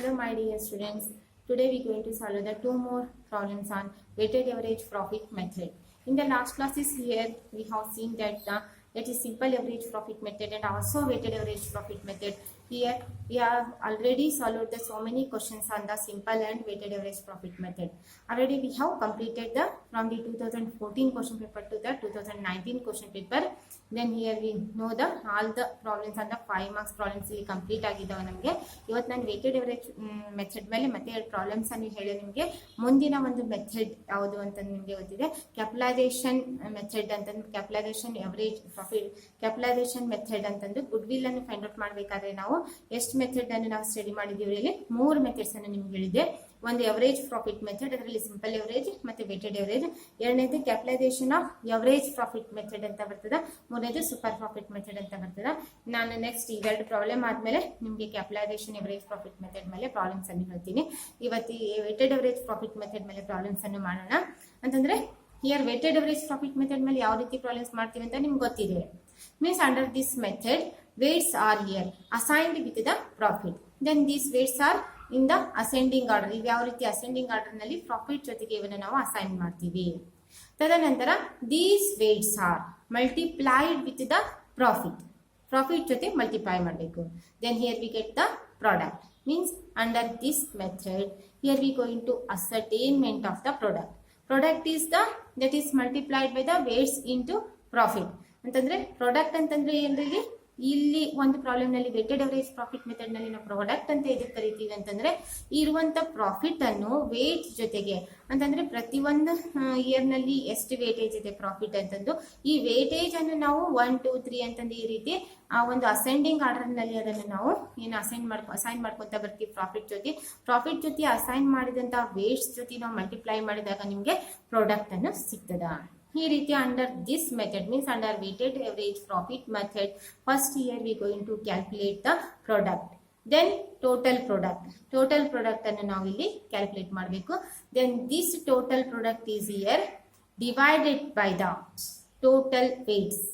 Hello my dear students, today we are going to solve the two more problems on weighted average profit method. In the last classes here we have seen that is simple average profit method and also weighted average profit method. Here we have already solved the so many questions on the simple and weighted average profit method. Already we have completed the from the 2014 question paper to the 2019 question paper. Then here we know the all the problems on the 5 marks problems ಇಲ್ಲಿ complete ಆಗಿದ್ದಾವೆ ನಮಗೆ. ಇವತ್ತು ನಾನು weighted average method ಮೇಲೆ ಮತ್ತೆ ಎರಡು problems ಅನ್ನು ಹೇಳಿ ನಿಮಗೆ ಮುಂದಿನ ಒಂದು ಮೆಥಡ್ ಯಾವುದು ಅಂತ ನಿಮಗೆ ಗೊತ್ತಿದೆ, ಕ್ಯಾಪಿಟಲೈಸೇಷನ್ ಮೆಥಡ್ ಅಂತಂದು capitalisation average profit capitalisation method ಅಂತಂದು ಗುಡ್ ವಿಲ್ ಅನ್ನು ಫೈಂಡ್ ಔಟ್ ಮಾಡಬೇಕಾದ್ರೆ ನಾವು ಎಷ್ಟು ಮೆಥಡ್ ಅನ್ನು ನಾವು ಸ್ಟಡಿ ಮಾಡಿದ್ದೀವಿ. ಇಲ್ಲಿ 3 ಮೆಥಡ್ಸ್ ಅನ್ನು ನಿಮ್ಗೆ ಹೇಳಿದೆ. ಒಂದು ಎವರೇಜ್ ಪ್ರಾಫಿಟ್ ಮೆಥಡ್, ಅದರಲ್ಲಿ ಸಿಂಪಲ್ ಎವರೇಜ್ ಮತ್ತೆ ವೇಟೆಡ್ ಎವರೇಜ್. ಎರಡನೇದು capitalisation of average profit method ಅಂತ ಬರ್ತದೆ. ಮೂರನೇದು ಸೂಪರ್ ಪ್ರಾಫಿಟ್ ಮೆಥಡ್ ಅಂತ ಬರ್ತದೆ. ನಾನು ನೆಕ್ಸ್ಟ್ ಇವೆರಡು ಪ್ರಾಬ್ಲಮ್ ಆದ್ಮೇಲೆ ನಿಮಗೆ ಕ್ಯಾಪಿಟಲೈಸೇಷನ್ ಎವರೇಜ್ ಪ್ರಾಫಿಟ್ ಮೆಥಡ್ ಮೇಲೆ ಪ್ರಾಬ್ಲಮ್ಸ್ ಅನ್ನು ಹೇಳ್ತೀನಿ. ಇವತ್ತು ವೇಟೆಡ್ ಎವರೇಜ್ ಪ್ರಾಫಿಟ್ ಮೆಥಡ್ ಮೇಲೆ ಪ್ರಾಬ್ಲಮ್ಸ್ ಅನ್ನು ಮಾಡೋಣ. ಅಂತಂದ್ರೆ here weighted average profit method ಮೇಲೆ ಯಾವ ರೀತಿ ಪ್ರಾಬ್ಲಮ್ಸ್ ಮಾಡ್ತೀವಿ ಅಂತ ನಿಮ್ಗೆ ಗೊತ್ತಿದೆ. Means under this method weights are here assigned with the profit, then these weights are in the ascending order. ಈಗ ಯಾವ ರೀತಿ ಅಸೆಂಡಿಂಗ್ ಆರ್ಡರ್ ನಲ್ಲಿ ಪ್ರಾಫಿಟ್ ಜೊತೆಗೆ ಇವನ್ನ ನಾವು ಅಸೈನ್ ಮಾಡ್ತೀವಿ. ತದನಂತರ these weights are multiplied with the profit ಜೊತೆ ಮಲ್ಟಿಪ್ಲೈ ಮಾಡಬೇಕು. then here we get the product. means under this method here we go into ascertainment of the product is the that is multiplied by the weights into profit. ಅಂತಂದ್ರೆ product ಅಂತಂದ್ರೆ ಏನ್ರಿ, ಇಲ್ಲಿ ಒಂದು problem ನಲ್ಲಿ weighted average profit method ನಲ್ಲಿ ನಾವು product ಅಂತ ಎದಕ್ಕೆ ಕರಿತೀವಿ ಅಂತಂದ್ರೆ ಇರುವಂತ ಪ್ರಾಫಿಟ್ ಅನ್ನು ವೇಟ್ ಜೊತೆಗೆ, ಅಂತಂದ್ರೆ ಪ್ರತಿಯೊಂದು ಇಯರ್ ನಲ್ಲಿ ಎಷ್ಟು ವೇಟೇಜ್ ಇದೆ ಪ್ರಾಫಿಟ್ ಅಂತಂದು ಈ ವೇಟೇಜ್ ಅನ್ನು ನಾವು 1 2 3 ಅಂತಂದು ಈ ರೀತಿ ಆ ಒಂದು ಅಸೆಂಡಿಂಗ್ ಆರ್ಡರ್ ನಲ್ಲಿ ಅದನ್ನು ನಾವು ಏನು ಅಸೈನ್ ಮಾಡ್ಕೊಂತ ಬರ್ತೀವಿ. ಪ್ರಾಫಿಟ್ ಜೊತೆ ಅಸೈನ್ ಮಾಡಿದಂತ ವೇಟ್ಸ್ ಜೊತೆ ನಾವು ಮಲ್ಟಿಪ್ಲೈ ಮಾಡಿದಾಗ ನಿಮ್ಗೆ ಪ್ರಾಡಕ್ಟ್ ಅನ್ನು ಸಿಗ್ತದ. ಈ ರೀತಿ under this method means under weighted average profit method first year we going to calculate the product, then total product ಅನ್ನು ನಾವು ಇಲ್ಲಿ ಕ್ಯಾಲ್ಕುಲೇಟ್ ಮಾಡಬೇಕು. Then this total product is here divided by the total weights.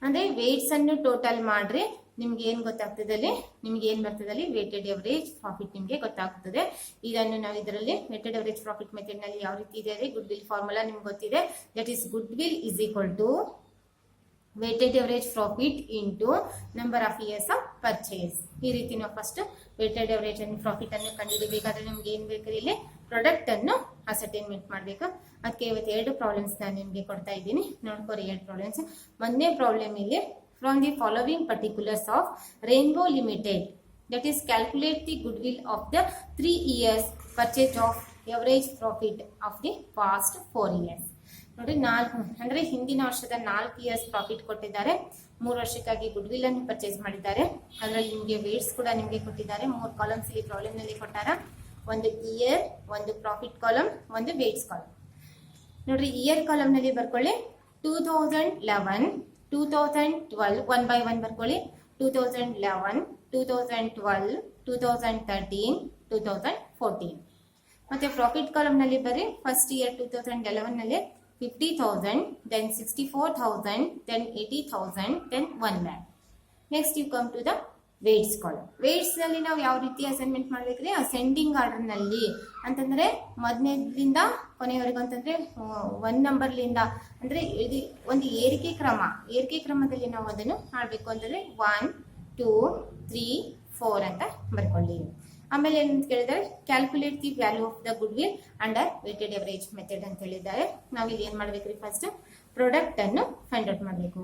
ಅಂದ್ರೆ weights ಅನ್ನು total ಮಾಡ್ರೆ ನಿಮ್ಗೆ ಏನ್ ಗೊತ್ತಾಗ್ತದೆ, ನಿಮ್ಗೆ ಏನ್ ಬರ್ತದೆ ವೇಟೆಡ್ ಎವರೇಜ್ ಪ್ರಾಫಿಟ್ ನಿಮ್ಗೆ ಗೊತ್ತಾಗ್ತದೆ. ಇದನ್ನು ನಾವು ಇದರಲ್ಲಿ ವೇಟೆಡ್ ಎವರೇಜ್ ಪ್ರಾಫಿಟ್ ಮೆಥಡ್ ನಲ್ಲಿ ಯಾವ ರೀತಿ ಇದೆ, ಗುಡ್ ವಿಲ್ ಫಾರ್ಮುಲಾ ನಿಮ್ಗೆ ಗೊತ್ತಿದೆ. That is goodwill is equal to weighted average profit into number of years of purchase. ಈ ರೀತಿ ನಾವು ಫಸ್ಟ್ ವೇಟೆಡ್ ಎವರೇಜ್ ಅನ್ನು ಪ್ರಾಫಿಟ್ ಅನ್ನು ಕಂಡುಹಿಡಿಯಬೇಕಾದ್ರೆ ನಿಮ್ಗೆ ಏನ್ ಬೇಕು, ಇಲ್ಲಿ ಪ್ರಾಡಕ್ಟ್ ಅನ್ನು ಅಸರ್ಟೈನ್ಮೆಂಟ್ ಮಾಡ್ಬೇಕು. ಅದಕ್ಕೆ ಇವತ್ತು 2 ಪ್ರಾಬ್ಲಮ್ಸ್ ನಾನು ನಿಮ್ಗೆ ಕೊಡ್ತಾ ಇದ್ದೀನಿ, ನೋಡ್ಕೋರಿ 2 ಪ್ರಾಬ್ಲಮ್ಸ್. ಒಂದನೇ ಪ್ರಾಬ್ಲಮ್ ಇಲ್ಲಿ from the following particulars of Rainbow Limited, that is calculate the goodwill of the 3 years purchase of average profit of the past 4 years. ನೋಡಿ 4 ಅಂದ್ರೆ ಹಿಂದಿನ ವರ್ಷದ 4 ಇಯರ್ಸ್ ಪ್ರಾಫಿಟ್ ಕೊಟ್ಟಿದ್ದಾರೆ, 3 ವರ್ಷಕ್ಕಾಗಿ ಗುಡ್ ವಿಲ್ ಅನ್ನು ಪರ್ಚೇಸ್ ಮಾಡಿದ್ದಾರೆ. ಅದರಲ್ಲಿ ನಿಮಗೆ ವೇಟ್ಸ್ ಕೂಡ ನಿಮಗೆ ಕೊಟ್ಟಿದ್ದಾರೆ. 3 ಕಾಲಮ್ಸ್ ಇಲ್ಲಿ ಪ್ರಾಬ್ಲಮ್ ನಲ್ಲಿ ಕೊಟ್ಟಾರ, ಒಂದು ಇಯರ್, ಒಂದು ಪ್ರಾಫಿಟ್ ಕಾಲಮ್, ಒಂದು ವೇಟ್ಸ್ ಕಾಲಮ್. ನೋಡ್ರಿ ಇಯರ್ ಕಾಲಮ್ ನಲ್ಲಿ ಬರ್ಕೊಳ್ಳಿ 2011 2012 1 by 1 ಬರ್ಕೊಳ್ಳಿ. 2011 2012 2013 2014. ಮತ್ತೆ ಪ್ರಾಫಿಟ್ ಕಾಲಮ್ ನಲ್ಲಿ ಬರೀ ಫಸ್ಟ್ ಇಯರ್ 2011 ನಲ್ಲಿ 50,000, then 64,000, then 80,000, then 1 lakh. Next you come to the weights column. Weights ನಲ್ಲಿ ನಾವು ಯಾವ ರೀತಿ ಅಸೈನ್ಮೆಂಟ್ ಮಾಡ್ಬೇಕ್ರಿ, ಅಸೆಂಡಿಂಗ್ ಆರ್ಡರ್ ನಲ್ಲಿ. ಅಂತಂದ್ರೆ ಮೊದಲನೇದಿಂದ ಕೊನೆಯವರೆಗೂ ಅಂತಂದ್ರೆ 1 ನಂಬರ್ಲಿಂದ ಅಂದ್ರೆ ಒಂದು ಏರಿಕೆ ಕ್ರಮದಲ್ಲಿ ನಾವು ಅದನ್ನು ಮಾಡ್ಬೇಕು. ಅಂತಂದ್ರೆ 1 2 3 4 ಅಂತ ಬರ್ಕೊಳ್ಳಿ. ಆಮೇಲೆ ಏನಂತ ಕೇಳಿದ್ರೆ calculate the value of the good will under weighted average method ಅಂತ ಹೇಳಿದ್ದಾರೆ. ನಾವಿಲ್ಲಿ ಏನ್ ಮಾಡ್ಬೇಕ್ರಿ, ಫಸ್ಟ್ ಪ್ರಾಡಕ್ಟ್ ಅನ್ನು ಫೈಂಡ್ ಔಟ್ ಮಾಡಬೇಕು.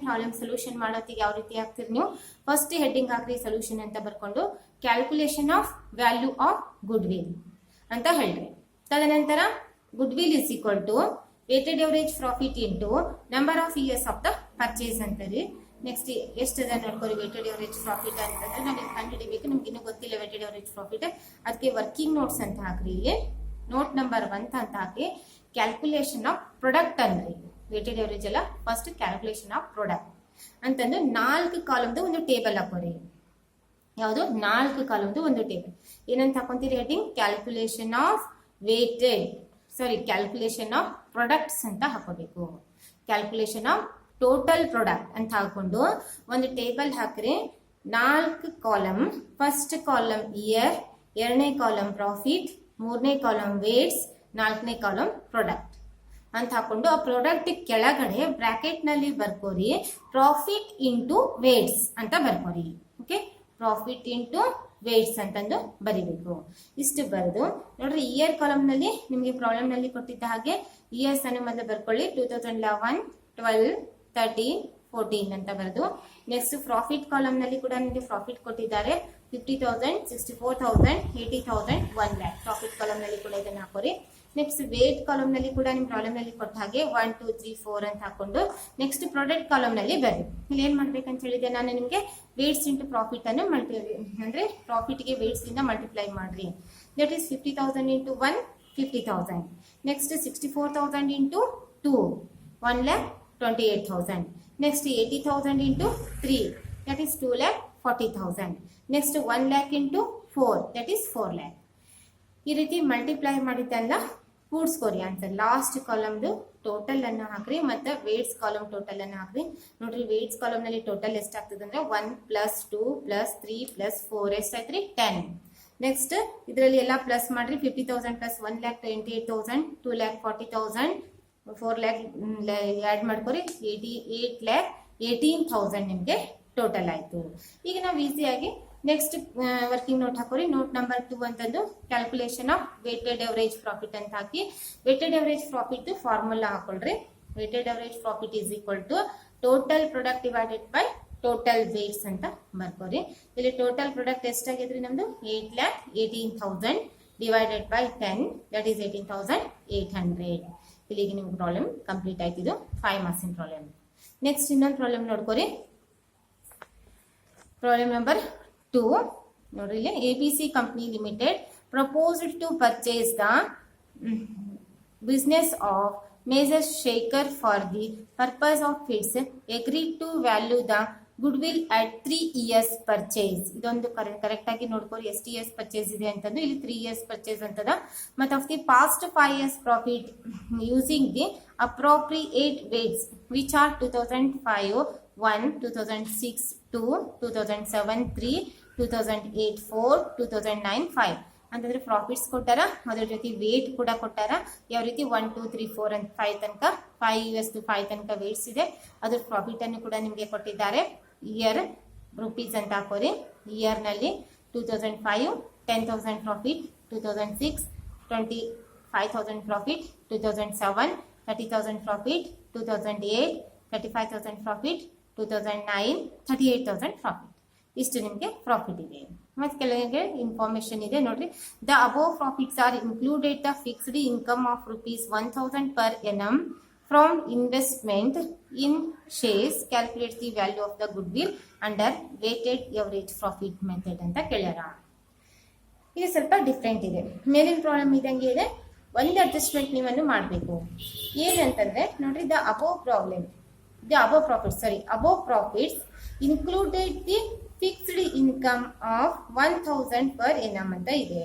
ಪ್ರಾಬ್ಲಮ್ ಸೊಲ್ಯೂಷನ್ ಮಾಡೋತ್ತಿಗೆ ಯಾವ ರೀತಿ ಹಾಕ್ತಿರಿ ನೀವು, ಫಸ್ಟ್ ಹೆಡ್ಡಿಂಗ್ ಹಾಕ್ರಿ ಸೊಲ್ಯೂಷನ್ ಅಂತ ಬರ್ಕೊಂಡು calculation of value of goodwill ಅಂತ ಹೇಳ್ರಿ. ತದನಂತರ goodwill is equal to weighted average profit into number of years of the purchase ಅಂತೀರಿ. ನೆಕ್ಸ್ಟ್ ಎಷ್ಟದ ನೋಡ್ಕೊರಿ ವೇಟೆಡ್ ಎವರೇಜ್ ಪ್ರಾಫಿಟ್ ಅಂತಂದ್ರೆ ನಾವು ಕಂಡುಹಿಡಿಬೇಕು. ನಮ್ಗೆ ಇನ್ನೂ ಗೊತ್ತಿಲ್ಲ ವೇಟೆಡ್ ಎವರೇಜ್ ಪ್ರಾಫಿಟ್, ಅದಕ್ಕೆ ವರ್ಕಿಂಗ್ ನೋಟ್ಸ್ ಅಂತ ಹಾಕ್ರಿ. ಇಲ್ಲಿ ನೋಟ್ ನಂಬರ್ 1 ಅಂತ ಹಾಕಿ ಕ್ಯಾಲ್ಕುಲೇಷನ್ ಆಫ್ ಪ್ರಾಡಕ್ಟ್ ಅನ್ರಿ. ವೇಟೆಡ್ ಎವರೇಜ್ ಅಲ್ಲ, ಫಸ್ಟ್ ಕ್ಯಾಲ್ಕುಲೇಷನ್ ಆಫ್ ಪ್ರಾಡಕ್ಟ್ ಅಂತಂದು 4 ಕಾಲಮ್ದು ಒಂದು ಟೇಬಲ್ ಹಾಕೋರಿ. ಯಾವುದು 4 ಕಾಲಮ್ದು ಒಂದು ಟೇಬಲ್. ಏನಂತ ಹಾಕೊಂತೀರಿ heading, calculation of calculation of products ಅಂತ ಹಾಕೋಬೇಕು. ಕ್ಯಾಲ್ಕುಲೇಷನ್ ಆಫ್ ಟೋಟಲ್ ಪ್ರಾಡಕ್ಟ್ ಅಂತ ಹಾಕೊಂಡು ಒಂದು ಟೇಬಲ್ ಹಾಕ್ರಿ. 4 ಕಾಲಮ್, ಫಸ್ಟ್ ಕಾಲಮ್ ಇಯರ್, ಎರಡನೇ ಕಾಲಮ್ ಪ್ರಾಫಿಟ್, ಮೂರನೇ ಕಾಲಮ್ ವೇಟ್ಸ್, ನಾಲ್ಕನೇ ಕಾಲಮ್ ಪ್ರಾಡಕ್ಟ್ ಅಂತ ಹಾಕೊಂಡು ಆ ಪ್ರಾಡಕ್ಟ್ ಕೆಳಗಡೆ ಬ್ರಾಕೆಟ್ ನಲ್ಲಿ ಬರ್ಕೋರಿ ಪ್ರಾಫಿಟ್ ಇಂಟು ವೇಟ್ಸ್ ಅಂತ ಬರ್ಕೋರಿ. ಓಕೆ, ಪ್ರಾಫಿಟ್ ಇಂಟು ವೇಟ್ಸ್ ಅಂತಂದು ಬರಿಬೇಕು. ಇಷ್ಟು ಬರೆದು ನೋಡ್ರಿ ಇಯರ್ ಕಾಲಮ್ ನಲ್ಲಿ ನಿಮಗೆ ಪ್ರಾಬ್ಲಮ್ ನಲ್ಲಿ ಕೊಟ್ಟಿದ್ದ ಹಾಗೆ ಇಯರ್ಸ್ ಅನ್ನು ಮೊದಲು ಬರ್ಕೊಳ್ಳಿ. 2011, 12, 13, 14 ಅಂತ ಬರೆದು ನೆಕ್ಸ್ಟ್ ಪ್ರಾಫಿಟ್ ಕಾಲಮ್ ನಲ್ಲಿ ಕೂಡ ನಿಮಗೆ ಪ್ರಾಫಿಟ್ ಕೊಟ್ಟಿದ್ದಾರೆ 50,000, 64,000, 80,000, 1 lakh. ಪ್ರಾಫಿಟ್ ಕಾಲಮ್ ನಲ್ಲಿ ಕೂಡ ಇದನ್ನ ಹಾಕೋರಿ. ನೆಕ್ಸ್ಟ್ ವೇಟ್ ಕಾಲಮ್ ನಲ್ಲಿ ಕೂಡ ನಿಮ್ ಪ್ರಾಬ್ಲಮ್ ನಲ್ಲಿ ಕೊಟ್ಟ ಹಾಗೆ 1, 2, 3, 4 ಅಂತ ಹಾಕೊಂಡು ನೆಕ್ಸ್ಟ್ ಪ್ರಾಡಕ್ಟ್ ಕಾಲಮ್ ನಲ್ಲಿ ಬರ್ರಿ. ಇಲ್ಲಿ ಏನ್ ಮಾಡ್ಬೇಕಂತ ಹೇಳಿದೆ ನಾನು ನಿಮ್ಗೆ ವೇಟ್ಸ್ ಇಂಟು ಪ್ರಾಫಿಟ್ ಅನ್ನು ಅಂದ್ರೆ ಪ್ರಾಫಿಟ್ ಗೆ ವೇಟ್ಸ್ ಇಂದ ಮಲ್ಟಿಪ್ಲೈ ಮಾಡ್ರಿ. That is 50,000 into 1, 50,000. Next 64,000 into 2, 1,28,000. Next 80,000 into 3, that is 2,40,000. Next 1 lakh into 4, that is 4 lakh. ಈ ರೀತಿ ಮಲ್ಟಿಪ್ಲೈ ಮಾಡಿದ್ದೆಲ್ಲ ಕೂಡ್ಸ್ಕೋರಿ ಆನ್ಸರ್. ಲಾಸ್ಟ್ ಕಾಲಮ್ದು ಟೋಟಲ್ ಅನ್ನ ಹಾಕ್ರಿ ಮತ್ತೆ ವೇಟ್ಸ್ ಕಾಲಮ್ ಟೋಟಲ್ ಅನ್ನ ಹಾಕ್ರಿ. ನೋಡ್ರಿ ವೇಟ್ಸ್ ಕಾಲಮ್ ನಲ್ಲಿ ಟೋಟಲ್ ಎಷ್ಟಾಗ್ತದೆ ಅಂದ್ರೆ 1 + 2 + 3 + 4 ಎಷ್ಟಾಯ್ತ್ರಿ 10. ನೆಕ್ಸ್ಟ್ ಇದರಲ್ಲಿ ಎಲ್ಲ ಪ್ಲಸ್ ಮಾಡ್ರಿ 50,000 + 1,28,000, 2,40,000, 4 lakh ಆಡ್ ಮಾಡ್ಕೋರಿ 8,18,000 ನಿಮ್ಗೆ ಟೋಟಲ್ ಆಯ್ತು. ಈಗ ನಾವು ಈಸಿಯಾಗಿ ನೆಕ್ಸ್ಟ್ ವರ್ಕಿಂಗ್ ನೋಟ್ ಹಾಕೋರಿ. ನೋಟ್ ನಂಬರ್ 2 ಅಂತಂದು calculation of weighted average profit ಅಂತ ಹಾಕಿ ವೇಟೆಡ್ ಎವರೇಜ್ ಪ್ರಾಫಿಟ್ ಫಾರ್ಮುಲಾ ಹಾಕೊಳ್ರಿ. Weighted average profit is equal to total product divided by total weights ಅಂತ ಬರ್ಕೋರಿ. ಇಲ್ಲಿ ಟೋಟಲ್ ಪ್ರಾಡಕ್ಟ್ ಎಷ್ಟಾಗಿದ್ರಿ ನಮ್ದು 8,18,000 ಡಿವೈಡೆಡ್ ಬೈ 10, ದಟ್ ಈಸ್ 18,800. ಇಲ್ಲಿಗೆ ನಿಮ್ಗೆ ಪ್ರಾಬ್ಲಮ್ ಕಂಪ್ಲೀಟ್ ಆಯ್ತಿದ್ದು 5 ಮಾರ್ಕ್ಸಿನ ಪ್ರಾಬ್ಲಮ್. ನೆಕ್ಸ್ಟ್ ಇನ್ನೊಂದು ಪ್ರಾಬ್ಲಮ್ ನೋಡ್ಕೋರಿ. ಪ್ರಾಬ್ಲಮ್ ನಂಬರ್ 2 ನೋಡ್ರಿ ಇಲ್ಲಿ ABC company limited proposed to purchase the business of Major Shaker for the purpose of its agreed to value the goodwill at 3 years purchase. ಇದೊಂದು correct ಆಗಿ ನೋಡ್ಕೋರಿ ಎಷ್ಟು years purchase ಇದೆ ಅಂತಂದು ಇಲ್ಲಿ 3 years ಪರ್ಚೇಸ್ ಅಂತದ. ಮತ್ತು of the past 5 years profit using the appropriate weights which are 2005 1, 2006 2, 2007 3, 2008 4, 2009 5 ಅಂತಂದ್ರೆ profits ಕೊಟ್ಟಾರ, ಅದ್ರ ಜೊತೆ ವೇಟ್ ಕೂಡ ಕೊಟ್ಟಾರ. ಯಾವ ರೀತಿ 1, 2, 3, 4 and 5 ತನಕ 5 years to 5 ತನಕ ವೇಟ್ಸ್ ಇದೆ. ಅದ್ರ ಪ್ರಾಫಿಟ್ ಅನ್ನು ಕೂಡ ನಿಮಗೆ ಕೊಟ್ಟಿದ್ದಾರೆ. ಇಯರ್ ರುಪೀಸ್ ಅಂತ ಹಾಕೋರಿ. ಇಯರ್ ನಲ್ಲಿ 2005 10,000 profit, 2006 25,000 profit, 2007 30,000 profit, 2008 35,000 profit, 2009 38,000 profit. ಇಷ್ಟು ನಿಮಗೆ ಪ್ರಾಫಿಟ್ ಇದೆ. ಮತ್ತೆ ಕೆಳಗೆ ಇನ್ಫಾರ್ಮೇಶನ್ ಇದೆ ನೋಡ್ರಿ. The above profits R included the fixed income of ₹1,000 per annum from investment in shares. Calculate the value of the goodwill under weighted average profit method ಅಂತ ಕೇಳ್ಯಾರ. ಇದು ಸ್ವಲ್ಪ ಡಿಫ್ರೆಂಟ್ ಇದೆ. ಮೇಲಿನ ಪ್ರಾಬ್ಲಮ್ ಇದಂಗೆ ಇದೆ. ಒಂದು ಅಡ್ಜಸ್ಟ್ಮೆಂಟ್ ನೀವನ್ನು ಮಾಡಬೇಕು. ಏನಂತಂದ್ರೆ ನೋಡ್ರಿ the above profits included the fixed income of 1,000 per annum ಅಂತ ಇದೆ.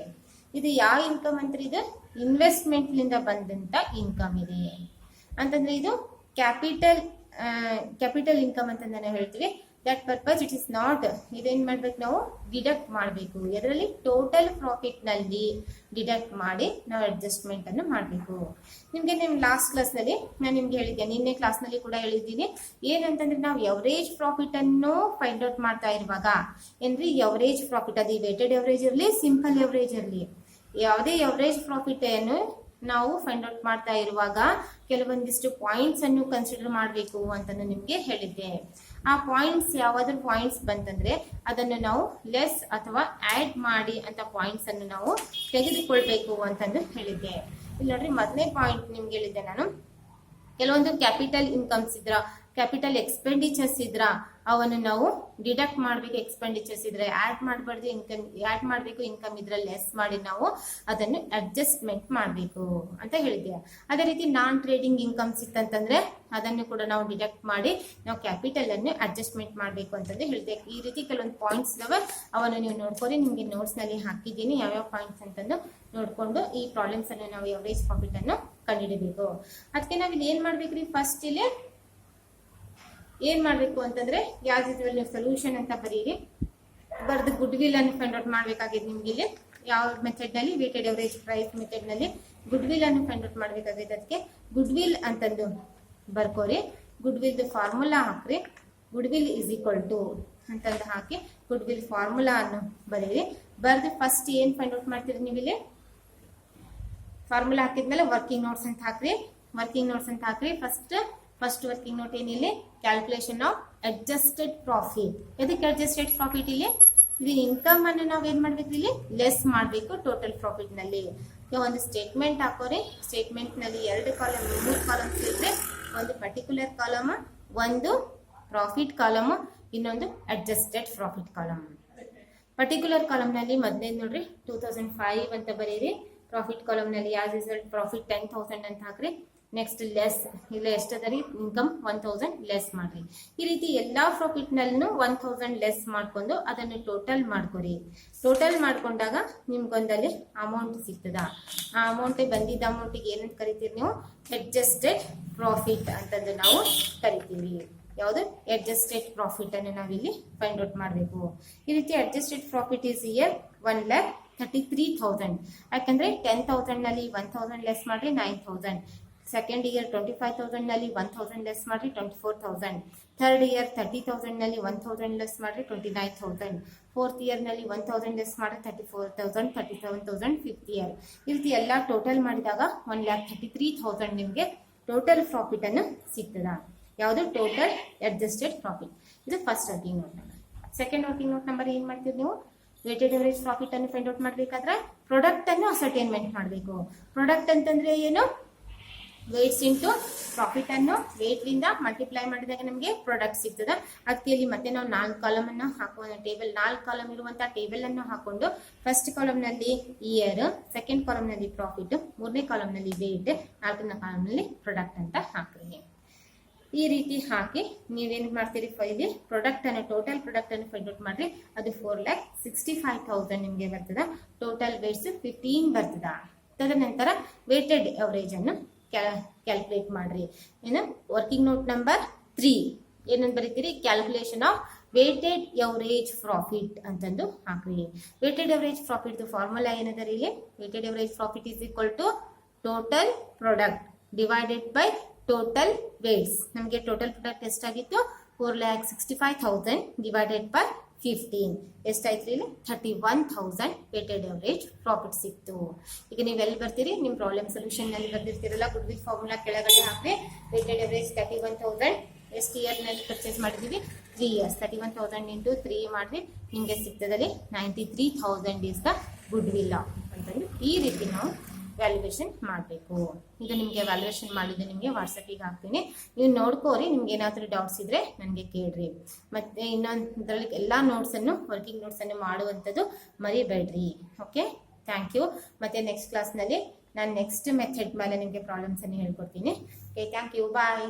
ಇದು ಯಾವ ಇನ್ಕಮ್ ಅಂತ ಇದೆ? ಇನ್ವೆಸ್ಟ್ಮೆಂಟ್ ಲಿಂದ ಬಂದಂತ ಇನ್ಕಮ್ ಇದೆ ಅಂತಂದ್ರೆ ಇದು ಕ್ಯಾಪಿಟಲ್ ಇನ್ಕಮ್ ಅಂತ ನಾವು ಹೇಳ್ತೀವಿ. That purpose it is not. ಇದೇನ್ ಮಾಡ್ಬೇಕು ನಾವು ಡಿಡಕ್ಟ್ ಮಾಡಬೇಕು. ಇದರಲ್ಲಿ ಟೋಟಲ್ ಪ್ರಾಫಿಟ್ ನಲ್ಲಿ ಡಿಡಕ್ಟ್ ಮಾಡಿ ನಾವು ಅಡ್ಜಸ್ಟ್ಮೆಂಟ್ ಅನ್ನು ಮಾಡಬೇಕು. ನಿಮ್ಗೆ ನಿಮ್ ಲಾಸ್ಟ್ ಕ್ಲಾಸ್ ನಲ್ಲಿ ನಾನು ನಿಮ್ಗೆ ಹೇಳಿದ್ದೆ, ನಿನ್ನೆ ಕ್ಲಾಸ್ ನಲ್ಲಿ ಕೂಡ ಹೇಳಿದ್ದೀನಿ. ಏನಂತಂದ್ರೆ ನಾವು ಎವರೇಜ್ ಪ್ರಾಫಿಟ್ ಅನ್ನು ಫೈಂಡ್ ಔಟ್ ಮಾಡ್ತಾ ಇರುವಾಗ ಏನ್ರಿ ಎವರೇಜ್ ಪ್ರಾಫಿಟ್ ಅದು ವೇಟೆಡ್ ಎವರೇಜ್ ಇರಲಿ ಸಿಂಪಲ್ ಎವರೇಜ್ ಇರಲಿ ಯಾವುದೇ ಎವರೇಜ್ ಪ್ರಾಫಿಟ್ ಅನ್ನು ನಾವು ಫೈಂಡ್ ಔಟ್ ಮಾಡ್ತಾ ಇರುವಾಗ ಕೆಲವೊಂದಿಷ್ಟು ಪಾಯಿಂಟ್ಸ್ ಅನ್ನು ಕನ್ಸಿಡರ್ ಮಾಡಬೇಕು ಅಂತ ನಿಮ್ಗೆ ಹೇಳಿದ್ದೆ. ಆ ಪಾಯಿಂಟ್ಸ್ ಯಾವ್ದಾದ್ರು ಪಾಯಿಂಟ್ಸ್ ಬಂತಂದ್ರೆ ಅದನ್ನು ನಾವು ಲೆಸ್ ಅಥವಾ ಆಡ್ ಮಾಡಿ ಅಂತ ಪಾಯಿಂಟ್ಸ್ ಅನ್ನು ನಾವು ತೆಗೆದುಕೊಳ್ಬೇಕು ಅಂತಂದು ಹೇಳಿದ್ದೆ. ಇಲ್ಲಿ ನೋಡ್ರಿ ಮೊದಲನೇ ಪಾಯಿಂಟ್ ನಿಮ್ಗೆ ಹೇಳಿದ್ದೆ ನಾನು. ಕೆಲವೊಂದು ಕ್ಯಾಪಿಟಲ್ ಇನ್ಕಮ್ಸ್ ಇದ್ರ ಕ್ಯಾಪಿಟಲ್ ಎಕ್ಸ್ಪೆಂಡಿಚರ್ಸ್ ಇದ್ರ ಅವನ್ನು ನಾವು ಡಿಡಕ್ಟ್ ಮಾಡ್ಬೇಕು. ಎಕ್ಸ್ಪೆಂಡಿಚರ್ಸ್ ಇದ್ರೆ ಆಡ್ ಮಾಡಬಾರ್ದು, ಆಡ್ ಮಾಡ್ಬೇಕು. ಇನ್ಕಮ್ ಇದ್ರೆ ಲೆಸ್ ಮಾಡಿ ನಾವು ಅದನ್ನು ಅಡ್ಜಸ್ಟ್ಮೆಂಟ್ ಮಾಡಬೇಕು ಅಂತ ಹೇಳಿದ್ದೆ. ಅದೇ ರೀತಿ ನಾನ್ ಟ್ರೇಡಿಂಗ್ ಇನ್ಕಮ್ಸ್ ಇತ್ತಂತಂದ್ರೆ ಅದನ್ನು ಕೂಡ ನಾವು ಡಿಡಕ್ಟ್ ಮಾಡಿ ನಾವು ಕ್ಯಾಪಿಟಲ್ ಅನ್ನು ಅಡ್ಜಸ್ಟ್ಮೆಂಟ್ ಮಾಡಬೇಕು ಅಂತಂದು ಹೇಳಿದೆ. ಈ ರೀತಿ ಕೆಲವೊಂದು ಪಾಯಿಂಟ್ಸ್ ಇದಾವೆ, ಅವನ್ನು ನೀವು ನೋಡ್ಕೊಳ್ಳಿ. ನಿಮ್ಗೆ ನೋಟ್ಸ್ ನಲ್ಲಿ ಹಾಕಿದ್ದೀನಿ ಯಾವ್ಯಾವ ಪಾಯಿಂಟ್ಸ್ ಅಂತಂದು ನೋಡ್ಕೊಂಡು ಈ ಪ್ರಾಬ್ಲಮ್ಸ್ ಅನ್ನು ನಾವು ಎವರೇಜ್ ಪ್ರಾಫಿಟ್ ಅನ್ನು ಕಂಡುಹಿಡಬೇಕು. ಅದಕ್ಕೆ ನಾವ್ ಇಲ್ಲಿ ಏನ್ ಮಾಡ್ಬೇಕ್ರಿ, ಫಸ್ಟ್ ಇಲ್ಲಿ ಏನ್ ಮಾಡ್ಬೇಕು ಅಂತಂದ್ರೆ ಯಾವ್ದು ನೀವು ಸೊಲ್ಯೂಷನ್ ಅಂತ ಬರೀರಿ. ಬರ್ದು ಗುಡ್ ವಿಲ್ ಅನ್ನು ಫೈಂಡ್ ಔಟ್ ಮಾಡ್ಬೇಕಾಗಿದೆ ನಿಮ್ಗೆ ಇಲ್ಲಿ ಯಾವ ಮೆಥಡ್ನಲ್ಲಿ ವೇಟೆಡ್ ಎವರೇಜ್ ಪ್ರೈಸ್ ಮೆಥಡ್ನಲ್ಲಿ ಗುಡ್ ವಿಲ್ ಅನ್ನು ಫೈಂಡ್ ಔಟ್ ಮಾಡಬೇಕಾಗಿದೆ. ಅದಕ್ಕೆ ಗುಡ್ ವಿಲ್ ಅಂತಂದು ಬರ್ಕೋರಿ. ಗುಡ್ ವಿಲ್ ಫಾರ್ಮುಲಾ ಹಾಕ್ರಿ. Goodwill is equal to ಅಂತಂದು ಹಾಕಿ ಗುಡ್ ವಿಲ್ ಫಾರ್ಮುಲಾ ಅನ್ನು ಬರೀರಿ. ಬರ್ದು ಫಸ್ಟ್ ಏನ್ ಫೈಂಡ್ ಔಟ್ ಮಾಡ್ತೀರಿ ನೀವು ಇಲ್ಲಿ ಫಾರ್ಮುಲಾ ಹಾಕಿದ್ಮೇಲೆ ವರ್ಕಿಂಗ್ ನೋಟ್ಸ್ ಅಂತ ಹಾಕ್ರಿ. ವರ್ಕಿಂಗ್ ನೋಟ್ಸ್ ಅಂತ ಹಾಕ್ರಿ. ಫಸ್ಟ್ ವರ್ಕಿಂಗ್ ನೋಟ್ ಏನಿಲ್ಲಿ ಕ್ಯಾಲ್ಕುಲೇಷನ್ ಆಫ್ ಅಡ್ಜಸ್ಟೆಡ್ ಪ್ರಾಫಿಟ್. ಇದಕ್ಕೆ ಅಡ್ಜಸ್ಟೆಡ್ ಪ್ರಾಫಿಟ್ ಇಲ್ಲಿ ಇದು ಇನ್ಕಮ್ ಅನ್ನು ನಾವು ಏನ್ ಮಾಡ್ಬೇಕು ಇಲ್ಲಿ ಲೆಸ್ ಮಾಡಬೇಕು ಟೋಟಲ್ ಪ್ರಾಫಿಟ್ ನಲ್ಲಿ. ಒಂದು ಸ್ಟೇಟ್ಮೆಂಟ್ ಹಾಕೋರಿ. ಸ್ಟೇಟ್ಮೆಂಟ್ ನಲ್ಲಿ 2 ಕಾಲಮ್ 3 ಕಾಲಮ್ಸ್ ಇದ್ರೆ ಒಂದು ಪರ್ಟಿಕ್ಯುಲರ್ ಕಾಲಮ್, ಒಂದು ಪ್ರಾಫಿಟ್ ಕಾಲಮ್, ಇನ್ನೊಂದು adjusted profit column. Particular column ನಲ್ಲಿ ಮೊದಲನೇದು ನೋಡ್ರಿ 2005 ಅಂತ ಬರೀರಿ. ಪ್ರಾಫಿಟ್ ಕಾಲಮ್ ನಲ್ಲಿ ಆಸ್ ರಿಸಲ್ಟ್ ಪ್ರಾಫಿಟ್ 10,000 ಅಂತ ಹಾಕ್ರಿ. ನೆಕ್ಸ್ಟ್ ಲೆಸ್ ಇಲ್ಲ ಎಷ್ಟದರಿ ಇನ್ಕಮ್ 1,000 ಲೆಸ್ ಮಾಡ್ರಿ. ಈ ರೀತಿ ಎಲ್ಲಾ ಪ್ರಾಫಿಟ್ ನಲ್ಲೂ 1,000 ಲೆಸ್ ಮಾಡ್ಕೊಂಡು ಅದನ್ನು ಟೋಟಲ್ ಮಾಡ್ಕೊರಿ. ಟೋಟಲ್ ಮಾಡ್ಕೊಂಡಾಗ ನಿಮ್ಗೊಂದಲ್ಲಿ ಅಮೌಂಟ್ ಸಿಗ್ತದ. ಆ ಅಮೌಂಟ್ ಬಂದಿದ್ದ ಅಮೌಂಟಿಗೆ ಏನಂತ ಕರಿತೀರಿ ನೀವು ಅಡ್ಜಸ್ಟೆಡ್ ಪ್ರಾಫಿಟ್ ಅಂತಂದು ನಾವು ಕರಿತೀವಿ. ಯಾವುದು ಅಡ್ಜಸ್ಟೆಡ್ ಪ್ರಾಫಿಟ್ ಅನ್ನು ನಾವಿಲ್ಲಿ ಫೈಂಡ್ ಔಟ್ ಮಾಡಬೇಕು. ಈ ರೀತಿ ಅಡ್ಜಸ್ಟೆಡ್ ಪ್ರಾಫಿಟ್ ಈಸ್ ಇಯರ್ 1,33,000. ಯಾಕಂದ್ರೆ 10,000 ನಲ್ಲಿ 1,000 ಲೆಸ್ ಮಾಡ್ರಿ 9,000. ಸೆಕೆಂಡ್ ಇಯರ್ 25,000 ನಲ್ಲಿ 1,000 ಲೆಸ್ ಮಾಡ್ರಿ 24,000. ಥರ್ಡ್ ಇಯರ್ 30,000 ನಲ್ಲಿ 1,000 ಲೆಸ್ ಮಾಡ್ರಿ 29,000. ಫೋರ್ತ್ ಇಯರ್ ನಲ್ಲಿ 1,000 ಲೆಸ್ ಮಾಡ್ರಿ 34,000, 37,000. ಫಿಫ್ತ್ ಇಯರ್ ಈ ರೀತಿ ಎಲ್ಲ ಟೋಟಲ್ ಮಾಡಿದಾಗ 1,33,000 ನಿಮಗೆ ಟೋಟಲ್ ಪ್ರಾಫಿಟ್ ಅನ್ನು ಸಿಗ್ತದ. ಯಾವುದು ಟೋಟಲ್ ಅಡ್ಜಸ್ಟೆಡ್ ಪ್ರಾಫಿಟ್. ಇದು first working note number. Second working note number ಏನ್ ಮಾಡ್ತೀವಿ ನೀವು ವೇಟೆಡ್ ಎವರೇಜ್ ಪ್ರಾಫಿಟ್ ಅನ್ನು ಫೈಂಡ್ ಔಟ್ ಮಾಡ್ಬೇಕಾದ್ರೆ ಪ್ರಾಡಕ್ಟ್ ಅನ್ನು ಅಸರ್ಟೈನ್ಮೆಂಟ್ ಮಾಡಬೇಕು. ಪ್ರಾಡಕ್ಟ್ ಅಂತಂದ್ರೆ ಏನು ವೇಟ್ಸ್ ಇಂಟು ಪ್ರಾಫಿಟ್ ಅನ್ನು ವೇಟ್ ಲಿಂದ ಮಲ್ಟಿಪ್ಲೈ ಮಾಡಿದಾಗ ನಮಗೆ ಪ್ರಾಡಕ್ಟ್ ಸಿಗ್ತದ. ಅದಕ್ಕೆ ಇಲ್ಲಿ ಮತ್ತೆ ನಾವು 4 ಕಾಲಮ್ ಅನ್ನು ಹಾಕುವ ಟೇಬಲ್ 4 ಕಾಲಮ್ ಇರುವಂತಹ ಟೇಬಲ್ ಅನ್ನು ಹಾಕೊಂಡು ಫಸ್ಟ್ ಕಾಲಮ್ ನಲ್ಲಿ ಇಯರ್, ಸೆಕೆಂಡ್ ಕಾಲಮ್ ನಲ್ಲಿ ಪ್ರಾಫಿಟ್, ಮೂರನೇ ಕಾಲಮ್ ನಲ್ಲಿ ವೇಟ್, ನಾಲ್ಕನೇ ಕಾಲಮ್ ನಲ್ಲಿ ಪ್ರಾಡಕ್ಟ್ ಅಂತ ಹಾಕ್ರಿ. ಈ ರೀತಿ ಹಾಕಿ ನೀವೇನ್ ಮಾಡ್ತೀರಿ ಇಲ್ಲಿ ಪ್ರಾಡಕ್ಟ್ ಅನ್ನು ಟೋಟಲ್ ಪ್ರಾಡಕ್ಟ್ ಅನ್ನು ಫೈಂಡ್ ಔಟ್ ಮಾಡ್ರಿ. ಅದು 4,65,000 ನಿಮ್ಗೆ ಬರ್ತದ. ಟೋಟಲ್ ವೇಟ್ಸ್ 15 ಬರ್ತದ. ತದನಂತರ ವೇಟೆಡ್ ಎವರೇಜ್ ಅನ್ನು ಕ್ಯಾಲ್ಕುಲೇಟ್ ಮಾಡ್ರಿ. ಏನು ವರ್ಕಿಂಗ್ ನೋಟ್ ನಂಬರ್ 3 ಏನಂತ ಬರೀತೀರಿ calculation of weighted average profit ಅಂತಂದು ಹಾಕ್ರಿ. ವೇಟೆಡ್ ಎವರೇಜ್ ಪ್ರಾಫಿಟ್ ಫಾರ್ಮುಲಾ ಏನದ ಇಲ್ಲಿ weighted average profit is equal to total product divided by total weights. ನಮಗೆ ಟೋಟಲ್ ಪ್ರಾಡಕ್ಟ್ ಎಷ್ಟಾಗಿತ್ತು 4,65,000 ಡಿವೈಡೆಡ್ ಬೈ 15 ಎಷ್ಟಾಯ್ತು ಇಲ್ಲಿ 31,000 ವೇಟೆಡ್ ಎವರೇಜ್ ಪ್ರಾಫಿಟ್ ಸಿಕ್ತು. ಈಗ ನೀವು ಎಲ್ಲಿ ಬರ್ತೀರಿ ನಿಮ್ಮ ಪ್ರಾಬ್ಲಮ್ ಸೊಲ್ಯೂಷನ್ ನಲ್ಲಿ ಬರ್ದಿರ್ತೀರಲ್ಲ ಗುಡ್ ವಿಲ್ ಫಾರ್ಮುಲಾ ಕೆಳಗಡೆ ಹಾಕಿ ವೇಟೆಡ್ ಎವರೇಜ್ 31,000 ಎಷ್ಟು ಇಯರ್ ನಲ್ಲಿ ಪರ್ಚೇಸ್ ಮಾಡಿದೀವಿ 3 ಇಯರ್ಸ್ 31,000 ಇಂಟು 3 ಮಾಡ್ರಿ ನಿಮಗೆ ಸಿಗ್ತದಲ್ಲಿ 93,000 ಇಸ್ ದ ಗುಡ್ ವಿಲ್ ಅಂತಂದು ಈ ರೀತಿ ನಾವು ವ್ಯಾಲ್ಯೂಯೇಷನ್ ಮಾಡಬೇಕು. ಈಗ ನಿಮಗೆ ವ್ಯಾಲ್ಯೂಯೇಷನ್ ಮಾಡಿದ್ದು ನಿಮಗೆ ವಾಟ್ಸಪ್ಪಿಗೆ ಹಾಕ್ತೀನಿ. ನೀವು ನೋಡ್ಕೋರಿ. ನಿಮ್ಗೆ ಏನಾದರೂ ಡೌಟ್ಸ್ ಇದ್ರೆ ನನಗೆ ಕೇಳ್ರಿ. ಮತ್ತೆ ಇನ್ನೊಂದರಲ್ಲಿ ಎಲ್ಲ ನೋಟ್ಸನ್ನು ವರ್ಕಿಂಗ್ ನೋಟ್ಸನ್ನು ಮಾಡುವಂಥದ್ದು ಮರಿಬೇಡ್ರಿ. Okay, thank you. ಮತ್ತೆ ನೆಕ್ಸ್ಟ್ ಕ್ಲಾಸ್ನಲ್ಲಿ ನಾನು ನೆಕ್ಸ್ಟ್ ಮೆಥಡ್ ಮೇಲೆ ನಿಮಗೆ ಪ್ರಾಬ್ಲಮ್ಸನ್ನು ಹೇಳ್ಕೊಡ್ತೀನಿ. Okay, thank you, bye.